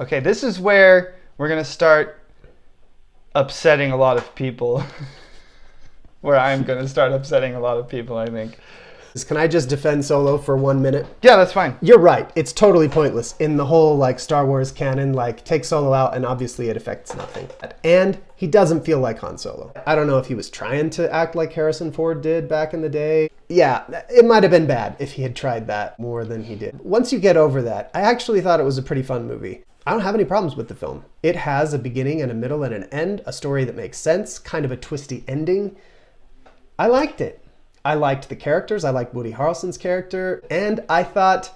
Okay, this is where we're going to start upsetting a lot of people. Where I'm going to start upsetting a lot of people, I think. Can I just defend Solo for 1 minute? Yeah, that's fine. You're right. It's totally pointless in the whole like Star Wars canon. Like, take Solo out and obviously it affects nothing. And he doesn't feel like Han Solo. I don't know if he was trying to act like Harrison Ford did back in the day. Yeah, it might have been bad if he had tried that more than he did. Once you get over that, I actually thought it was a pretty fun movie. I don't have any problems with the film. It has a beginning and a middle and an end, a story that makes sense, kind of a twisty ending. I liked it. I liked the characters. I liked Woody Harrelson's character. And I thought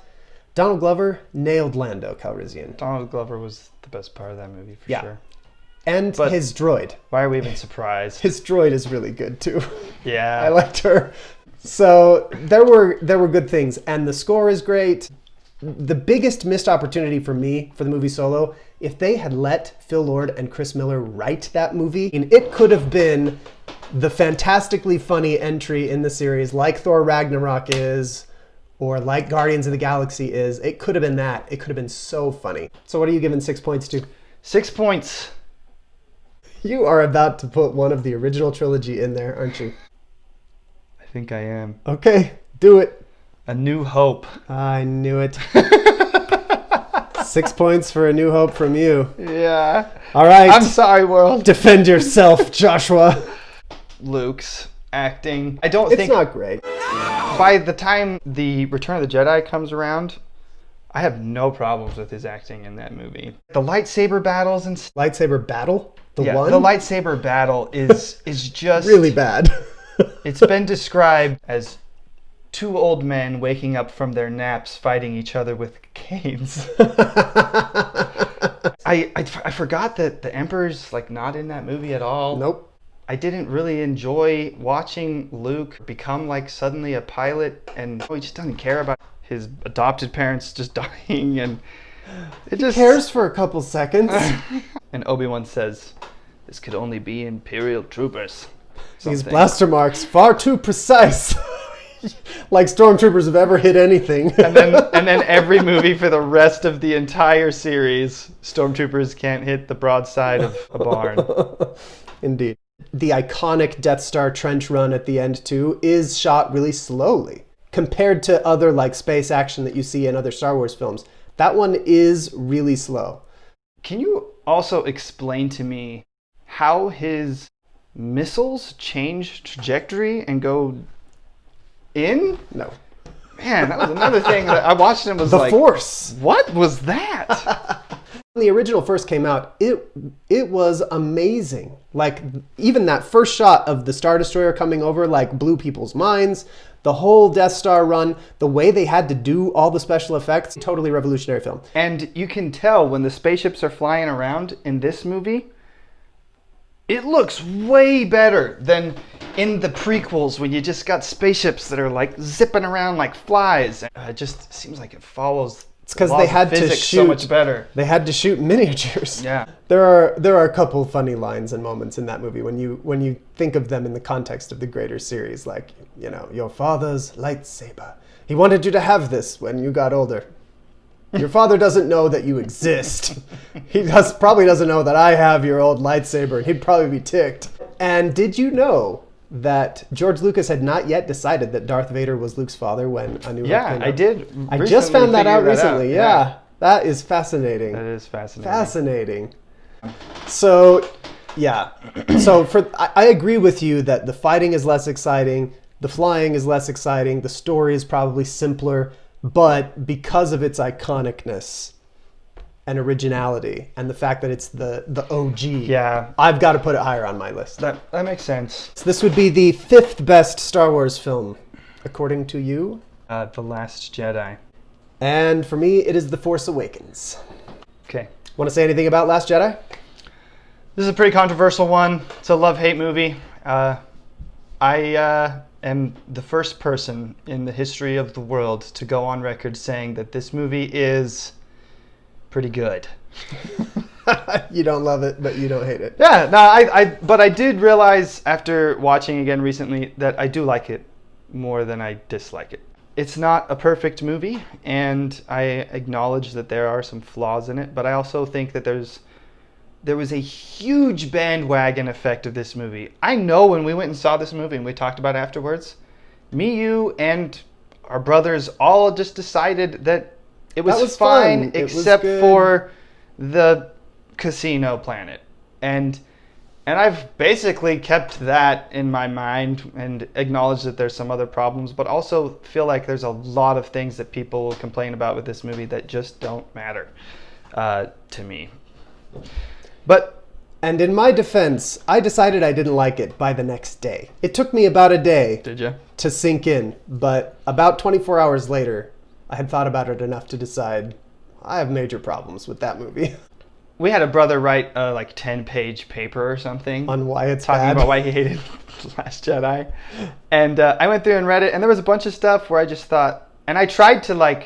Donald Glover nailed Lando Calrissian. Donald Glover was the best part of that movie, for sure. And but his droid. Why are we even surprised? His droid is really good, too. Yeah. I liked her. So there were good things. And the score is great. The biggest missed opportunity for me for the movie Solo, if they had let Phil Lord and Chris Miller write that movie, it could have been the fantastically funny entry in the series like Thor Ragnarok is, or like Guardians of the Galaxy is. It could have been that. It could have been so funny. So what are you giving 6 points to? 6 points. You are about to put one of the original trilogy in there, aren't you? I think I am. Okay, do it. A New Hope. I knew it. 6 points for A New Hope from you. Yeah. All right. I'm sorry, world. Defend yourself, Joshua. Luke's acting. I don't think... It's not great. By the time the Return of the Jedi comes around, I have no problems with his acting in that movie. The lightsaber battles and... Lightsaber battle? The one? The lightsaber battle is just... really bad. It's been described as two old men waking up from their naps fighting each other with canes. I forgot that the Emperor's like not in that movie at all. Nope. I didn't really enjoy watching Luke become like suddenly a pilot, and he just doesn't care about his adopted parents just dying, and it just he cares for a couple seconds. And Obi-Wan says, "This could only be Imperial troopers." These blaster marks far too precise. Like stormtroopers have ever hit anything. and then every movie for the rest of the entire series, stormtroopers can't hit the broadside of a barn. Indeed. The iconic Death Star trench run at the end too is shot really slowly compared to other like space action that you see in other Star Wars films. That one is really slow. Can you also explain to me how his missiles change trajectory and go in? No. Man, that was another thing that I watched and was like... The Force! What was that? When the original first came out, it was amazing. Like, even that first shot of the Star Destroyer coming over, like, blew people's minds. The whole Death Star run, the way they had to do all the special effects, totally revolutionary film. And you can tell when the spaceships are flying around in this movie, it looks way better than in the prequels when you just got spaceships that are like zipping around like flies. It just seems like it follows. It's because they had to shoot so much better. They had to shoot miniatures. Yeah. There are a couple funny lines and moments in that movie when you think of them in the context of the greater series, like, you know, your father's lightsaber. He wanted you to have this when you got older. Your father doesn't know that you exist. He probably doesn't know that I have your old lightsaber, and he'd probably be ticked. And did you know that George Lucas had not yet decided that Darth Vader was Luke's father when A New Hope came out? I did. I just found that out recently. Yeah. That is fascinating. That is fascinating. Fascinating. So, yeah. So I agree with you that the fighting is less exciting, the flying is less exciting, the story is probably simpler, but because of its iconicness and originality and the fact that it's the OG, yeah, I've got to put it higher on my list. That makes sense. So this would be the 5th best Star Wars film, according to you. The Last Jedi. And for me, it is The Force Awakens. Okay. Want to say anything about Last Jedi? This is a pretty controversial one. It's a love-hate movie. I am the first person in the history of the world to go on record saying that this movie is pretty good. You don't love it, but you don't hate it. Yeah, no, but I did realize after watching again recently that I do like it more than I dislike it. it's not a perfect movie, and I acknowledge that there are some flaws in it, but I also think that there was a huge bandwagon effect of this movie. I know when we went and saw this movie and we talked about it afterwards, me, you, and our brothers all just decided that it was fine, fun. It was except good. for the casino planet. And I've basically kept that in my mind and acknowledged that there's some other problems, but also feel like there's a lot of things that people will complain about with this movie that just don't matter to me. And in my defense, I decided I didn't like it by the next day. It took me about a day Did you? to sink in, but about 24 hours later, I had thought about it enough to decide I have major problems with that movie. We had a brother write a 10-page paper or something On why it's talking bad. about why he hated Last Jedi. And I went through and read it, and there was a bunch of stuff where I just thought, and I tried to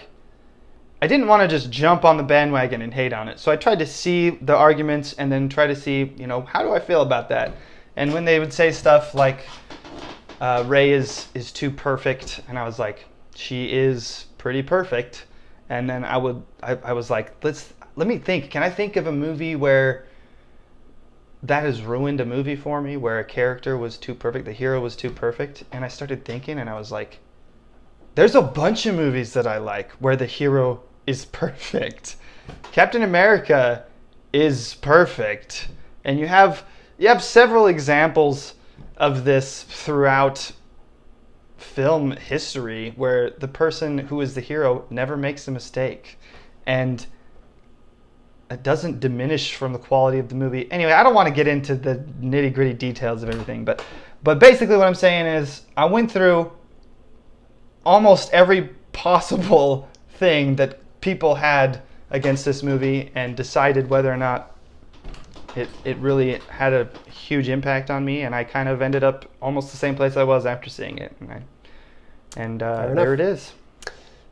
I didn't want to just jump on the bandwagon and hate on it. So I tried to see the arguments and then try to see, how do I feel about that? And when they would say stuff like Rey is too perfect, and I was like, she is pretty perfect. And then I was like, let me think. Can I think of a movie where that has ruined a movie for me, where a character was too perfect, the hero was too perfect? And I started thinking, and I was like, there's a bunch of movies that I like where the hero is perfect. Captain America is perfect. And you have several examples of this throughout film history where the person who is the hero never makes a mistake. And it doesn't diminish from the quality of the movie. Anyway, I don't want to get into the nitty-gritty details of everything, but basically what I'm saying is I went through almost every possible thing that people had against this movie and decided whether or not it really had a huge impact on me, and I kind of ended up almost the same place I was after seeing it. And there it is.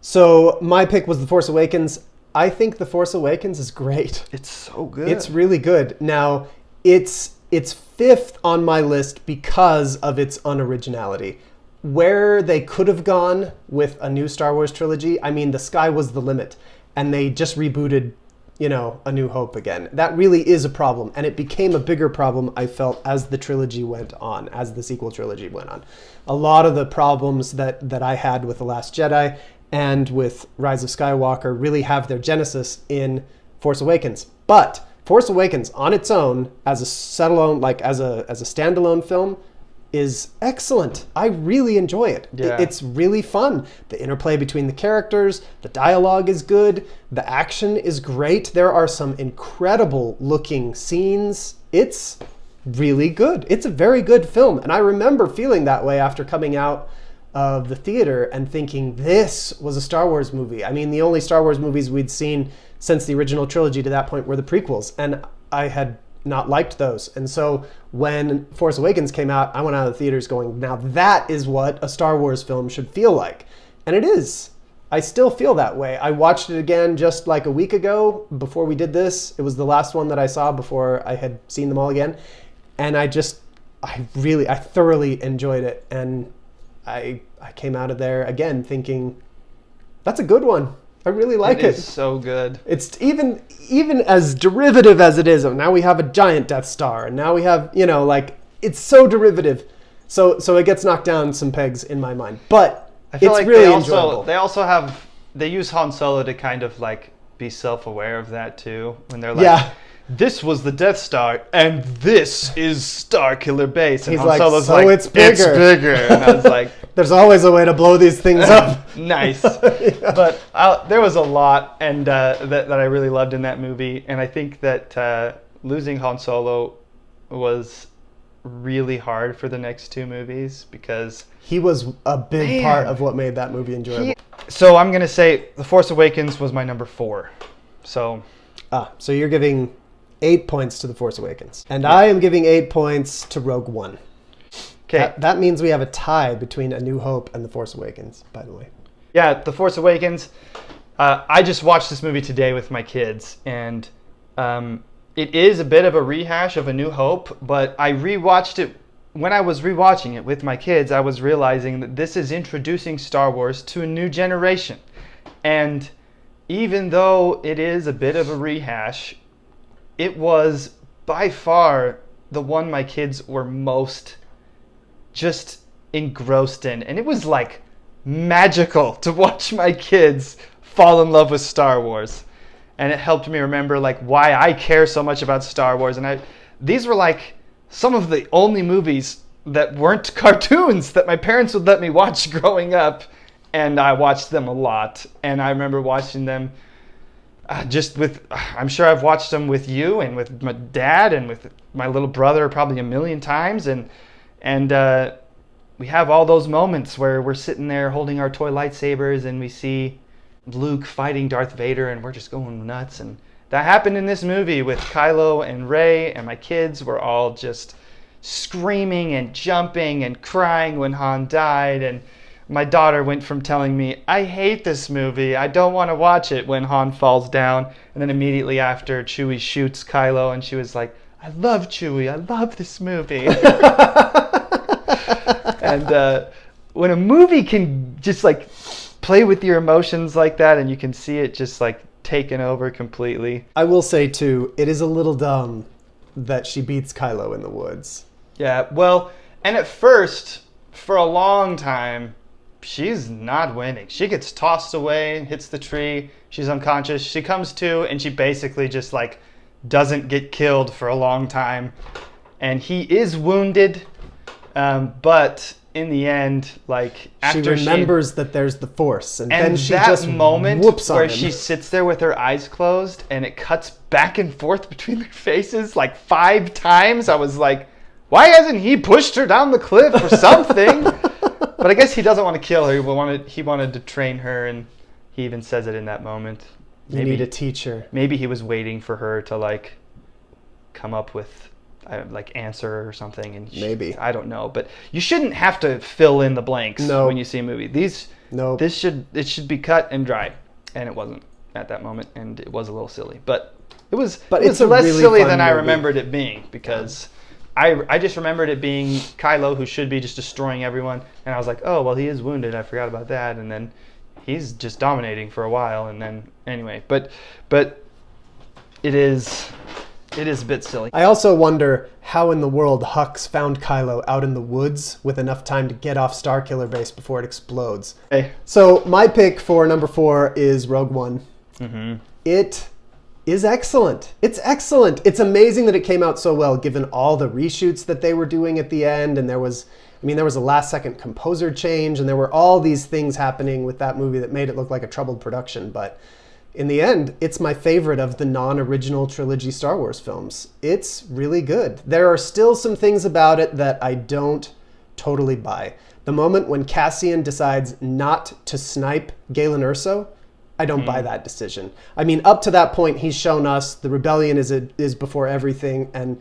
So my pick was The Force Awakens. I think The Force Awakens is great. It's so good. It's really good. Now, it's fifth on my list because of its unoriginality. Where they could have gone with a new Star Wars trilogy, I mean, the sky was the limit. And they just rebooted, A New Hope again. That really is a problem. And it became a bigger problem, I felt, as the trilogy went on, as the sequel trilogy went on. A lot of the problems that I had with The Last Jedi and with Rise of Skywalker really have their genesis in Force Awakens. But Force Awakens on its own, as a standalone, as a standalone film, is excellent. I really enjoy it. Yeah. It's really fun. The interplay between the characters, the dialogue is good, the action is great. There are some incredible looking scenes. It's really good. It's a very good film. And I remember feeling that way after coming out of the theater and thinking this was a Star Wars movie. I mean, the only Star Wars movies we'd seen since the original trilogy to that point were the prequels, and I had not liked those. And so when Force Awakens came out, I went out of the theaters going, now that is what a Star Wars film should feel like. And it is. I still feel that way. I watched it again just like a week ago before we did this. It was the last one that I saw before I had seen them all again. And I thoroughly enjoyed it. And I came out of there again thinking, that's a good one. I really like it. It is so good. It's even as derivative as it is. Now we have a giant Death Star, and now we have, it's so derivative. So it gets knocked down some pegs in my mind. But I feel it's like really enjoyable. they use Han Solo to kind of be self-aware of that too. When they're like, Yeah. this was the Death Star, and this is Starkiller Base. And He's Han like, Solo's so like, it's bigger. It's bigger. And I was like, There's always a way to blow these things up. nice. Yeah. But there was a lot and that I really loved in that movie. And I think that losing Han Solo was really hard for the next two movies because He was a big part of what made that movie enjoyable. So I'm going to say The Force Awakens was my number 4. So So you're giving 8 points to The Force Awakens. And I am giving 8 points to Rogue One. okay. That means we have a tie between A New Hope and The Force Awakens, by the way. Yeah, The Force Awakens. I just watched this movie today with my kids, and it is a bit of a rehash of A New Hope, but I rewatched it when I was rewatching it with my kids, I was realizing that this is introducing Star Wars to a new generation. And even though it is a bit of a rehash, it was by far the one my kids were most just engrossed in. And it was like magical to watch my kids fall in love with Star Wars. And it helped me remember like why I care so much about Star Wars. And these were like some of the only movies that weren't cartoons that my parents would let me watch growing up. And I watched them a lot. And I remember watching them I'm sure I've watched them with you and with my dad and with my little brother probably a million times. And we have all those moments where we're sitting there holding our toy lightsabers and we see Luke fighting Darth Vader and we're just going nuts. And that happened in this movie with Kylo and Rey, and my kids were all just screaming and jumping and crying when Han died. And my daughter went from telling me, I hate this movie, I don't want to watch it, when Han falls down. And then immediately after, Chewie shoots Kylo, and she was like, I love Chewie, I love this movie. And when a movie can just like play with your emotions like that, and you can see it just like taken over completely. I will say too, it is a little dumb that she beats Kylo in the woods. Yeah, well, and at first, for a long time, she's not winning. She gets tossed away, hits the tree, she's unconscious. She comes to, and she basically just like doesn't get killed for a long time. And he is wounded, but in the end, like after she remembers that there's the Force, and then she that just moment whoops on where him. she sits there with her eyes closed, and it cuts back and forth between their faces like 5 times. I was like, why hasn't he pushed her down the cliff or something? But I guess he doesn't want to kill her. He wanted to train her, and he even says it in that moment. You need a teacher. Maybe he was waiting for her to like come up with like answer or something. And maybe, I don't know. But you shouldn't have to fill in the blanks when you see a movie. It should be cut and dry, and it wasn't at that moment, and it was a little silly. But it was less really silly than I remembered it being, because I just remembered it being Kylo, who should be just destroying everyone, and I was like, oh, well, he is wounded. I forgot about that. And then he's just dominating for a while, and then anyway. But it is a bit silly. I also wonder how in the world Hux found Kylo out in the woods with enough time to get off Starkiller Base before it explodes. Hey. So my pick for number 4 is Rogue One. Mm-hmm. It is excellent. It's excellent. It's amazing that it came out so well, given all the reshoots that they were doing at the end. And there was a last-second composer change, and there were all these things happening with that movie that made it look like a troubled production. But in the end, it's my favorite of the non-original trilogy Star Wars films. It's really good. There are still some things about it that I don't totally buy. The moment when Cassian decides not to snipe Galen Erso, I don't buy that decision. I mean, up to that point, he's shown us the rebellion is before everything, and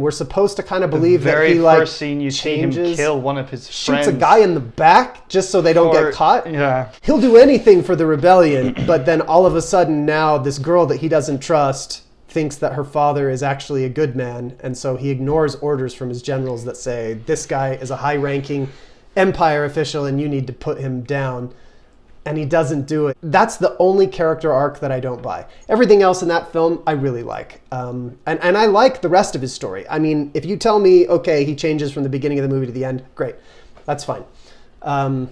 we're supposed to kind of believe that he like first scene you see him kill one of his friends, shoots a guy in the back just so they don't get caught. Yeah, he'll do anything for the rebellion, but then all of a sudden now this girl that he doesn't trust thinks that her father is actually a good man, and so he ignores orders from his generals that say this guy is a high-ranking Empire official and you need to put him down. And he doesn't do it. That's the only character arc that I don't buy. Everything else in that film, I really like. And I like the rest of his story. I mean, if you tell me, okay, he changes from the beginning of the movie to the end, great. That's fine. I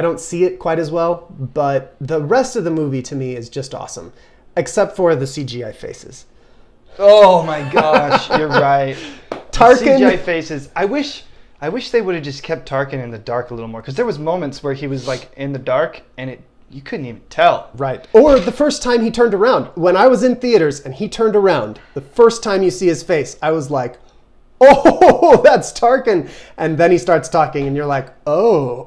don't see it quite as well, but the rest of the movie to me is just awesome. Except for the CGI faces. Oh my gosh, you're right. Tarkin. CGI faces. I wish they would have just kept Tarkin in the dark a little more, because there was moments where he was like in the dark and you couldn't even tell. Right. Or the first time he turned around. When I was in theaters and he turned around, the first time you see his face, I was like, oh, that's Tarkin. And then he starts talking and you're like, oh,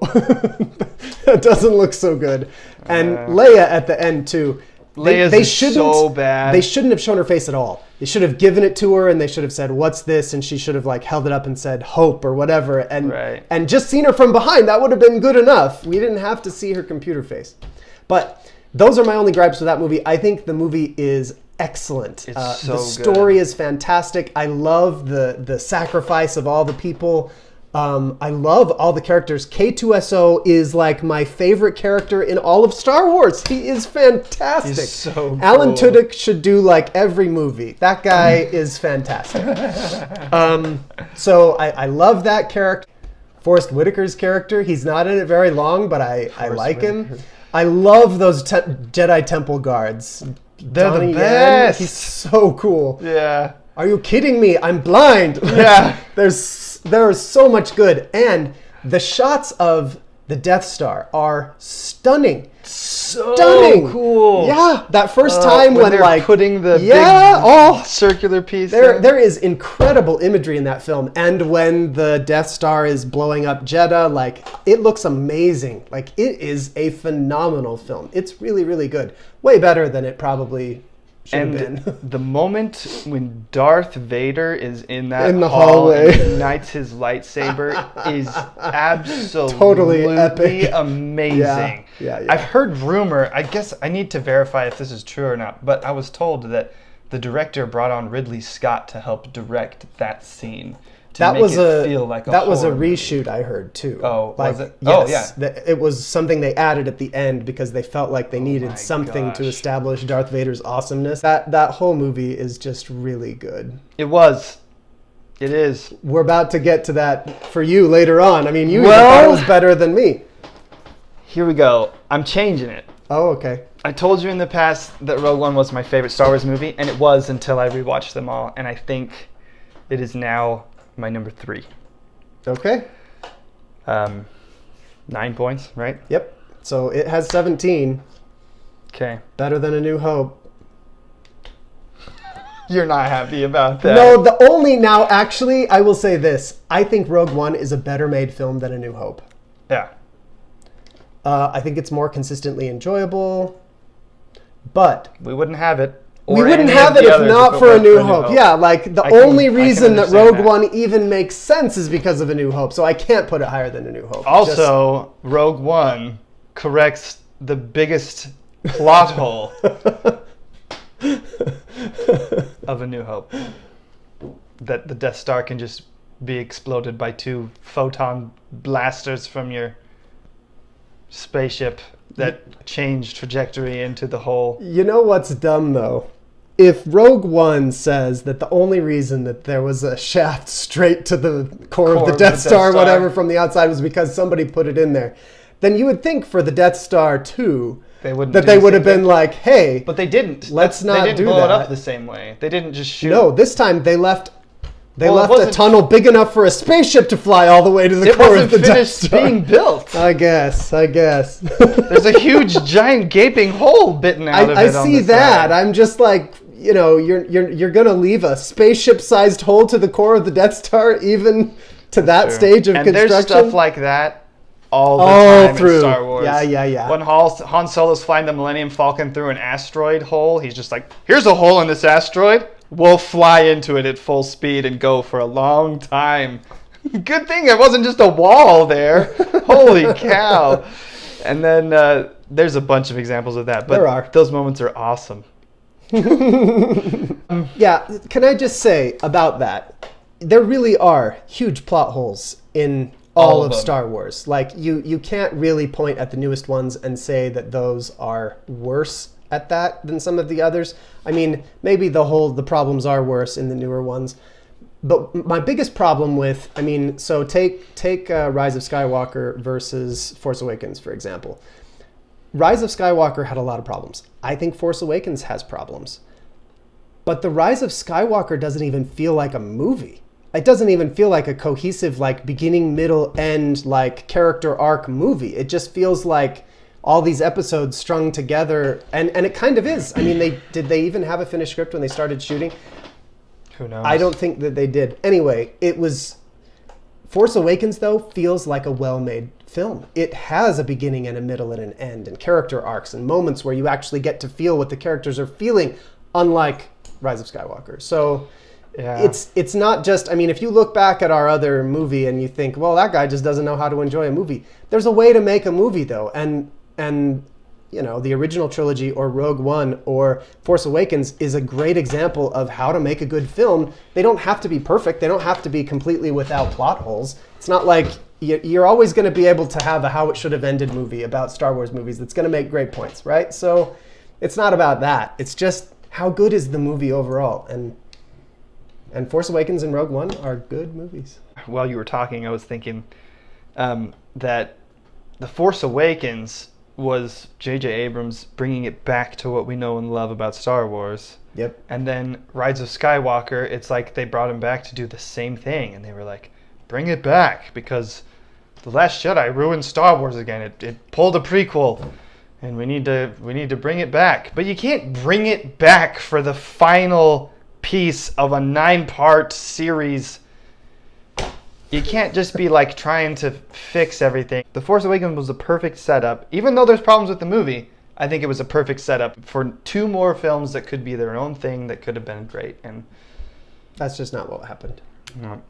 that doesn't look so good. And Leia at the end too. Leia's so bad. They shouldn't have shown her face at all. They should have given it to her and they should have said, what's this? And she should have like held it up and said hope or whatever. And just seen her from behind. That would have been good enough. We didn't have to see her computer face. But those are my only gripes with that movie. I think the movie is excellent. It's so the story is fantastic. I love the sacrifice of all the people. I love all the characters. K2SO is like my favorite character in all of Star Wars. He is fantastic. He's so cool. Alan Tudyk should do like every movie. That guy is fantastic. So I love that character. Forrest Whitaker's character, he's not in it very long, but I like him. I love those Jedi Temple guards. They're Donnie the Yen, best. he's so cool. Yeah. Are you kidding me? I'm blind. Yeah. There's so much good. And the shots of the Death Star are stunning. Stunning. Cool. Yeah. That first time when they're like putting the big circular piece in. there is incredible imagery in that film. And when the Death Star is blowing up Jeddah, like it looks amazing. Like it is a phenomenal film. It's really, really good. Way better than it probably should have been. The moment when Darth Vader is in that In the hall hallway. and ignites his lightsaber is absolutely Totally epic. amazing. Yeah. I've heard rumor, I guess I need to verify if this is true or not, but I was told that the director brought on Ridley Scott to help direct that scene. That was a reshoot I heard too. Oh, like, was it? Yes, Oh, yeah. It was something they added at the end because they felt like they needed something to establish Darth Vader's awesomeness. That whole movie is just really good. It was. It is. We're about to get to that for you later on. I mean, you thought it was better than me. Here we go. I'm changing it. Oh, okay. I told you in the past that Rogue One was my favorite Star Wars movie, and it was until I rewatched them all, and I think it is now my number 3. Okay. 9 points, right? Yep. So it has 17. Okay. Better than A New Hope. You're not happy about that. No, actually, I will say this. I think Rogue One is a better made film than A New Hope. Yeah. I think it's more consistently enjoyable, but We wouldn't have it. we wouldn't have it if not for A New Hope. Yeah, like the only reason that Rogue One even makes sense is because of A New Hope. So I can't put it higher than A New Hope. Also, Rogue One corrects the biggest plot hole of A New Hope. That the Death Star can just be exploded by 2 photon blasters from your spaceship that change trajectory into the hole. You know what's dumb though? If Rogue One says that the only reason that there was a shaft straight to the core of the Death Star, whatever, from the outside was because somebody put it in there, then you would think for the Death Star 2 they would have been like, hey, but they didn't. Let's not do that. They didn't blow it up the same way. They didn't just shoot. No, this time they left a tunnel big enough for a spaceship to fly all the way to the core of the Death Star. It wasn't finished being built. I guess. There's a huge, giant, gaping hole bitten out of it. I see that. I'm just like, you're gonna leave a spaceship-sized hole to the core of the Death Star, even to that stage of construction. And there's stuff like that all the time in Star Wars. Yeah. When Han Solo's flying the Millennium Falcon through an asteroid hole, he's just like, here's a hole in this asteroid. We'll fly into it at full speed and go for a long time. Good thing it wasn't just a wall there. Holy cow. And then there's a bunch of examples of that. But there are. Those moments are awesome. Yeah, can I just say about that, there really are huge plot holes in all of Star Wars. Like, you can't really point at the newest ones and say that those are worse at that than some of the others. I mean, maybe the problems are worse in the newer ones. But my biggest problem with, so take Rise of Skywalker versus Force Awakens, for example. Rise of Skywalker had a lot of problems. I think Force Awakens has problems. But the Rise of Skywalker doesn't even feel like a movie. It doesn't even feel like a cohesive, like, beginning, middle, end, like, character arc movie. It just feels like all these episodes strung together, and it kind of is. I mean, did they even have a finished script when they started shooting? Who knows? I don't think that they did. Anyway, Force Awakens, though, feels like a well-made film. It has a beginning and a middle and an end, and character arcs and moments where you actually get to feel what the characters are feeling, unlike Rise of Skywalker. So yeah. It's not just, if you look back at our other movie and you think, well, that guy just doesn't know how to enjoy a movie. There's a way to make a movie, though, and you know, the original trilogy or Rogue One or Force Awakens is a great example of how to make a good film. They don't have to be perfect. They don't have to be completely without plot holes. It's not like you're always going to be able to have a how it should have ended movie about Star Wars movies that's going to make great points, right? So it's not about that. It's just how good is the movie overall. And Force Awakens and Rogue One are good movies. While you were talking, I was thinking that The Force Awakens was J.J. Abrams bringing it back to what we know and love about Star Wars. Yep. And then Rise of Skywalker, it's like they brought him back to do the same thing. And they were like, bring it back, because The Last Jedi ruined Star Wars again. It pulled a prequel, and we need to bring it back. But you can't bring it back for the final piece of a 9-part series. You can't just be like trying to fix everything. The Force Awakens was a perfect setup. Even though there's problems with the movie, I think it was a perfect setup for 2 more films that could be their own thing that could have been great. And that's just not what happened. No.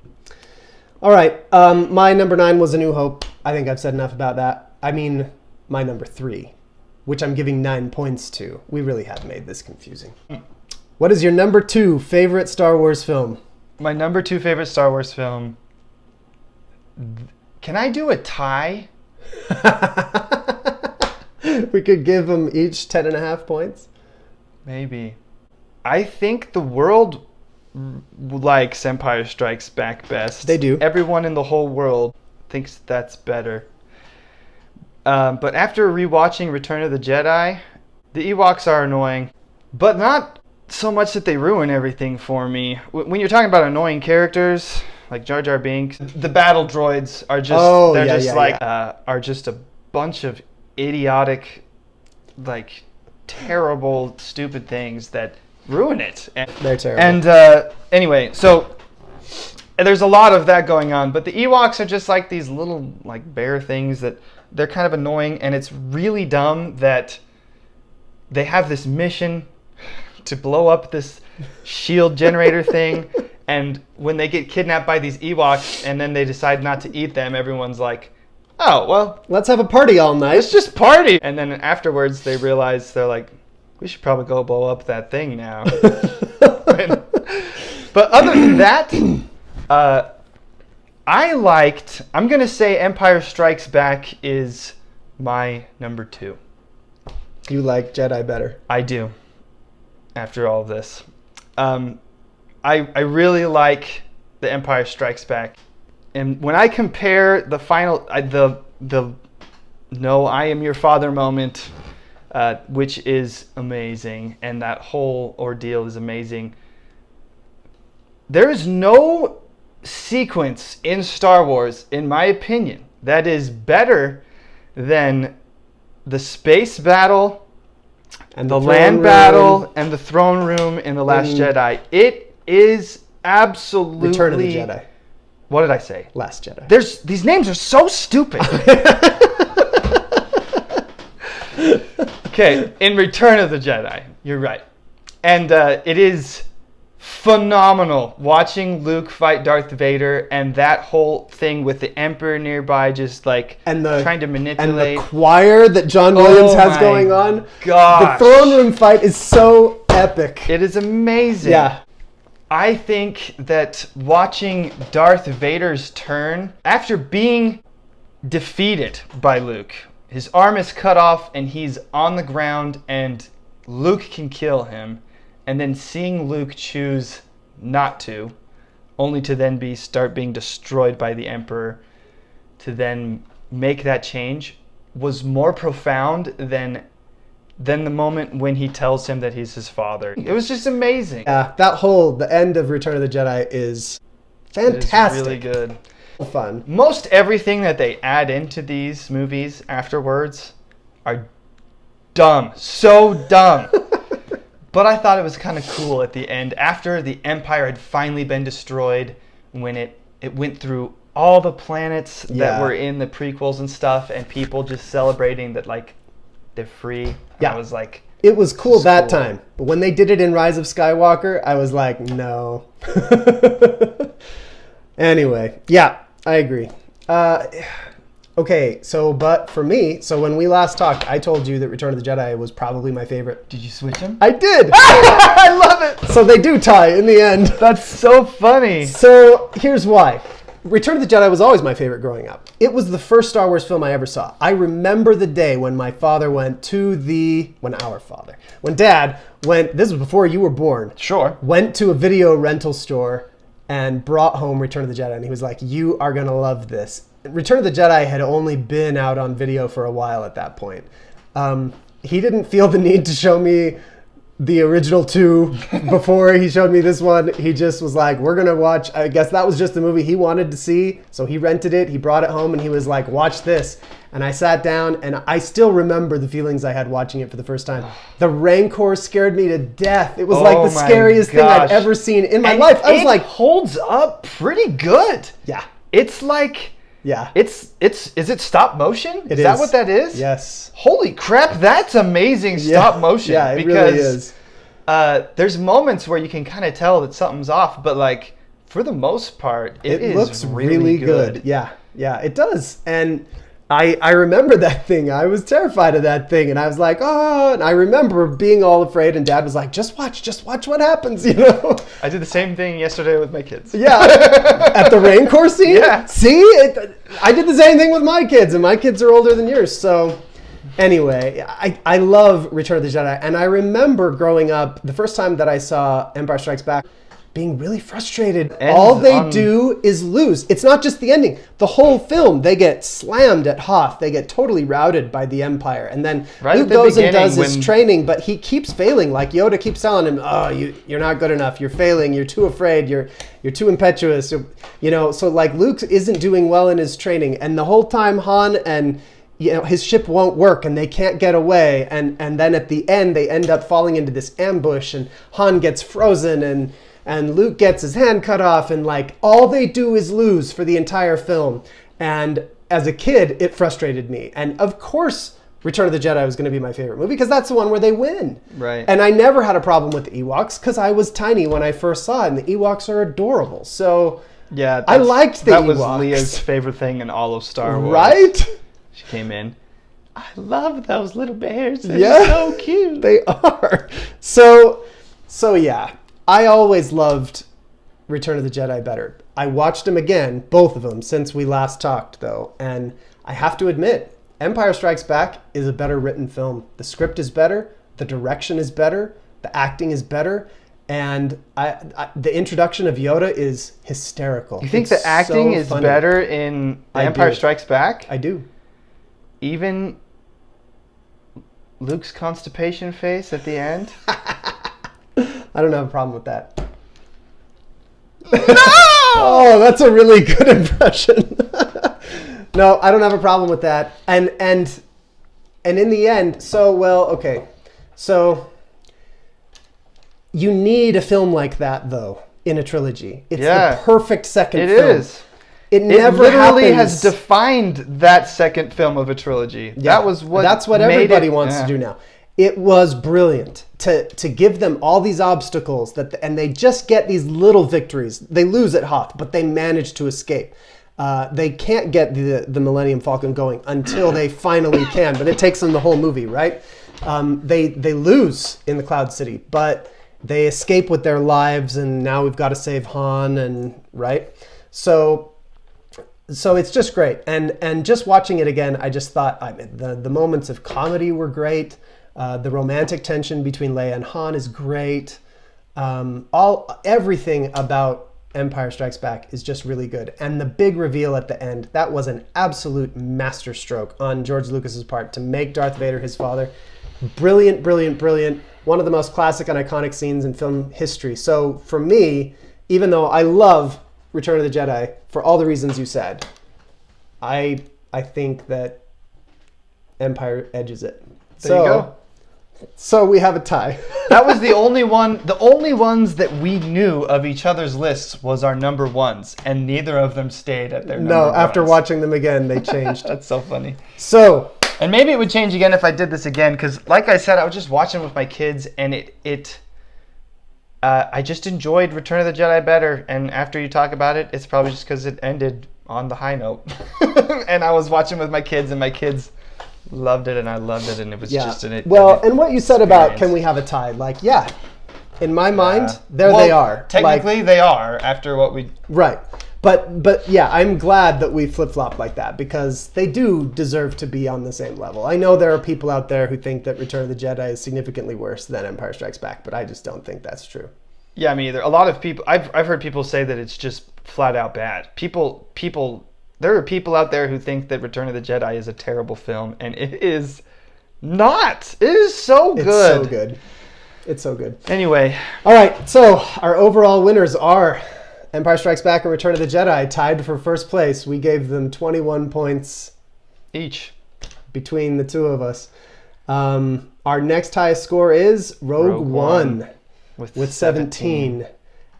All right. My number 9 was A New Hope. I think I've said enough about that. I mean, my number 3, which I'm giving 9 points to. We really have made this confusing. What is your number 2 favorite Star Wars film? My number 2 favorite Star Wars film. Can I do a tie? We could give them each 10.5 points. Maybe. I think the world likes Empire Strikes Back best. They do. Everyone in the whole world thinks that's better. But after rewatching Return of the Jedi, the Ewoks are annoying, but not so much that they ruin everything for me. When you're talking about annoying characters like Jar Jar Binks, the battle droids are just are just a bunch of idiotic, like terrible, stupid things that ruin it. And, they're terrible. And anyway, so there's a lot of that going on, but the Ewoks are just like these little like bear things that they're kind of annoying, and it's really dumb that they have this mission to blow up this shield generator thing, and when they get kidnapped by these Ewoks and then they decide not to eat them, everyone's like, oh, well, let's have a party all night. Let's just party. And then afterwards they realize, they're like, we should probably go blow up that thing now. But other than that, I'm going to say Empire Strikes Back is my number 2. You like Jedi better? I do. After all of this. I really like The Empire Strikes Back. And when I compare the final, the no, I am your father moment, which is amazing, and that whole ordeal is amazing. There is no sequence in Star Wars, in my opinion, that is better than the space battle, and the land battle, and the throne room in The Last Jedi. It is absolutely... Return of the Jedi. What did I say? Last Jedi. These names are so stupid. Okay, in Return of the Jedi, you're right. And it is phenomenal watching Luke fight Darth Vader, and that whole thing with the Emperor nearby just like trying to manipulate. And the choir that John Williams has going on. Gosh. The throne room fight is so epic. It is amazing. Yeah. I think that watching Darth Vader's turn, after being defeated by Luke, his arm is cut off and he's on the ground and Luke can kill him, and then seeing Luke choose not to, only to then start being destroyed by the Emperor, to then make that change, was more profound than the moment when he tells him that he's his father. It was just amazing. Yeah, the end of Return of the Jedi is fantastic. It is really good. Fun. Most everything that they add into these movies afterwards are dumb. So dumb. But I thought it was kind of cool at the end, after the Empire had finally been destroyed, when it went through all the planets that were in the prequels and stuff, and people just celebrating that, like, they're free. Yeah. I was like... It was cool that time. But when they did it in Rise of Skywalker, I was like, no. Anyway, yeah, I agree. Okay, so but for me, so when we last talked, I told you that Return of the Jedi was probably my favorite. Did you switch them? I did. I love it. So they do tie in the end. That's so funny. So here's why. Return of the Jedi was always my favorite growing up. It was the first Star Wars film I ever saw. I remember the day when my father went to when Dad went, this was before you were born. Sure. Went to a video rental store and brought home Return of the Jedi. And he was like, you are going to love this. Return of the Jedi had only been out on video for a while at that point. He didn't feel the need to show me the original two before he showed me this one. He just was like, we're going to watch. I guess that was just the movie he wanted to see. So he rented it. He brought it home and he was like, watch this. And I sat down and I still remember the feelings I had watching it for the first time. The Rancor scared me to death. It was like the scariest thing I'd ever seen in my life. I was like, holds up pretty good. Yeah. It's like, yeah. Is it stop motion? Is that what that is? Yes. Holy crap, that's amazing stop motion. Yeah, it really is. There's moments where you can kind of tell that something's off, but like for the most part, it looks really good. Yeah, it does. And I remember that thing. I was terrified of that thing, and I was like, oh, and I remember being all afraid, and Dad was like, just watch what happens, you know? I did the same thing yesterday with my kids. Yeah, at the Rancor scene? Yeah. See? I did the same thing with my kids, and my kids are older than yours, so... Anyway, I love Return of the Jedi, and I remember growing up, the first time that I saw Empire Strikes Back, being really frustrated. All they do is lose. It's not just the ending. The whole film, they get slammed at Hoth. They get totally routed by the Empire. And then Luke goes and does his training, but he keeps failing. Like Yoda keeps telling him, oh, you're not good enough. You're failing. You're too afraid. You're too impetuous. You know, so like Luke isn't doing well in his training. And the whole time Han and his ship won't work and they can't get away. And then at the end, they end up falling into this ambush and Han gets frozen and Luke gets his hand cut off, and like all they do is lose for the entire film. And as a kid, it frustrated me. And of course, Return of the Jedi was going to be my favorite movie because that's the one where they win. Right. And I never had a problem with the Ewoks because I was tiny when I first saw it, and the Ewoks are adorable. So yeah, I liked the Ewoks. That was Leah's favorite thing in all of Star Wars. Right? She came in. I love those little bears. They're so cute. They are. So yeah. I always loved Return of the Jedi better. I watched them again, both of them, since we last talked, though. And I have to admit, Empire Strikes Back is a better written film. The script is better. The direction is better. The acting is better. And the introduction of Yoda is hysterical. You think the acting is better in Empire Strikes Back? I do. Even Luke's constipation face at the end? I don't have a problem with that. No! Oh, that's a really good impression. No, I don't have a problem with that. And in the end, okay. So you need a film like that, though, in a trilogy. It's the perfect second film. It is. It never literally has defined that second film of a trilogy. Yeah. That's what everybody wants to do now. It was brilliant to give them all these obstacles and they just get these little victories. They lose at Hoth, but they manage to escape. They can't get the Millennium Falcon going until they finally can, but it takes them the whole movie, right? They lose in the Cloud City, but they escape with their lives, and now we've got to save Han, and right? So it's just great. And just watching it again, I just thought the moments of comedy were great. The romantic tension between Leia and Han is great. Everything about Empire Strikes Back is just really good. And the big reveal at the end, that was an absolute masterstroke on George Lucas's part to make Darth Vader his father. Brilliant, brilliant, brilliant. One of the most classic and iconic scenes in film history. So for me, even though I love Return of the Jedi for all the reasons you said, I think that Empire edges it. There you go. So we have a tie. That was the only one. The only ones that we knew of each other's lists was our number ones, and neither of them stayed at their number ones. No, after watching them again, they changed. That's so funny. So, and maybe it would change again if I did this again, because like I said, I was just watching with my kids, and I just enjoyed Return of the Jedi better. And after you talk about it, it's probably just because it ended on the high note. And I was watching with my kids, and my kids loved it, and I loved it, and it was just an Well, and what you said about experience. can we have a tie? Like, yeah. In my mind, Well, they are. Technically, they are after what we. Right. But yeah, I'm glad that we flip-flop like that because they do deserve to be on the same level. I know there are people out there who think that Return of the Jedi is significantly worse than Empire Strikes Back, but I just don't think that's true. Yeah, me either. A lot of people, I've heard people say that it's just flat out bad. There are people out there who think that Return of the Jedi is a terrible film, and it is not. It is so good. It's so good. It's so good. Anyway. All right, so our overall winners are Empire Strikes Back and Return of the Jedi, tied for first place. We gave them 21 points Each. between the two of us. Our next highest score is Rogue One with 17.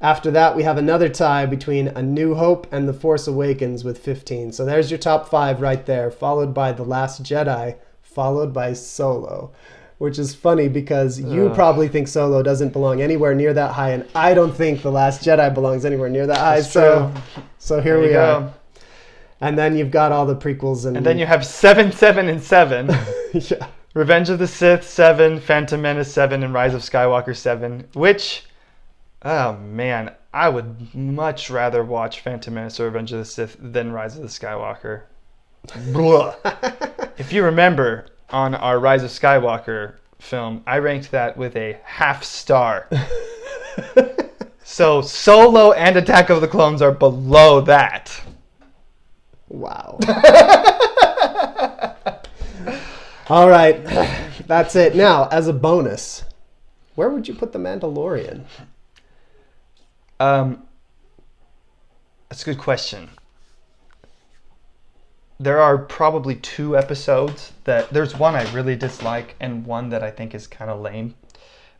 After that, we have another tie between A New Hope and The Force Awakens with 15. So there's your top 5 right there, followed by The Last Jedi, followed by Solo. Which is funny because you probably think Solo doesn't belong anywhere near that high, and I don't think The Last Jedi belongs anywhere near that high. That's true. So here we are. And then you've got all the prequels. And then you have 7, 7, and 7. Yeah. Revenge of the Sith 7, Phantom Menace 7, and Rise of Skywalker 7. Which, oh man, I would much rather watch Phantom Menace or Revenge of the Sith than Rise of the Skywalker. Blah. If you remember, on our Rise of Skywalker film, I ranked that with a half star. So Solo and Attack of the Clones are below that. Wow. All right. That's it. Now, as a bonus, where would you put The Mandalorian? That's a good question. There are probably 2 episodes that there's one I really dislike and one that I think is kind of lame,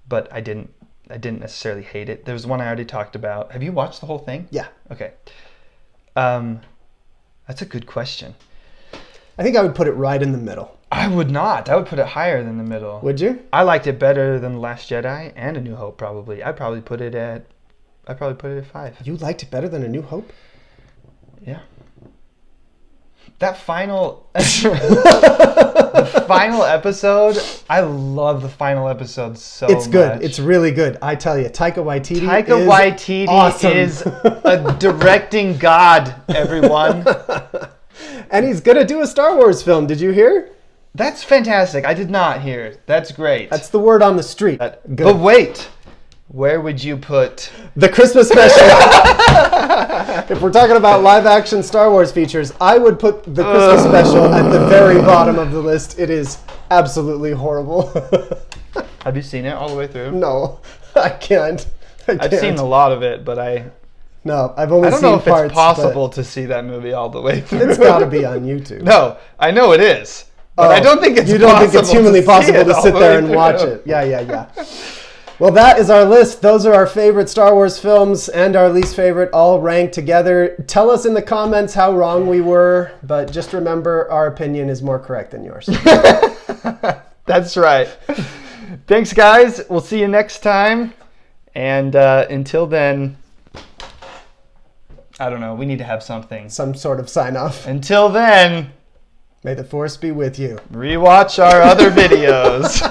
but I didn't necessarily hate it. There's one I already talked about. Have you watched the whole thing? Yeah. Okay. That's a good question. I think I would put it right in the middle. I would not. I would put it higher than the middle. Would you? I liked it better than The Last Jedi and A New Hope probably. I'd probably put it at 5. You liked it better than A New Hope? Yeah. That final the final episode, I love the final episode so much. It's good. It's really good. I tell you, Taika Waititi Waititi awesome. is a directing god, everyone. And he's going to do a Star Wars film. Did you hear? That's fantastic. I did not hear. That's great. That's the word on the street. Good. But wait. Where would you put the Christmas special? If we're talking about live action Star Wars features, I would put the Christmas special at the very bottom of the list. It is absolutely horrible. Have you seen it all the way through? No, I can't. I've seen a lot of it, but No, I've only seen parts. I don't know if it's possible to see that movie all the way through. It's got to be on YouTube. No, I know it is. But I don't think it's You don't think it's humanly possible to sit there and through. watch it. Yeah. Well, that is our list. Those are our favorite Star Wars films and our least favorite, all ranked together. Tell us in the comments how wrong we were, but just remember our opinion is more correct than yours. That's right. Thanks, guys. We'll see you next time. And until then, I don't know. We need to have something. Some sort of sign off. Until then, may the Force be with you. Rewatch our other videos.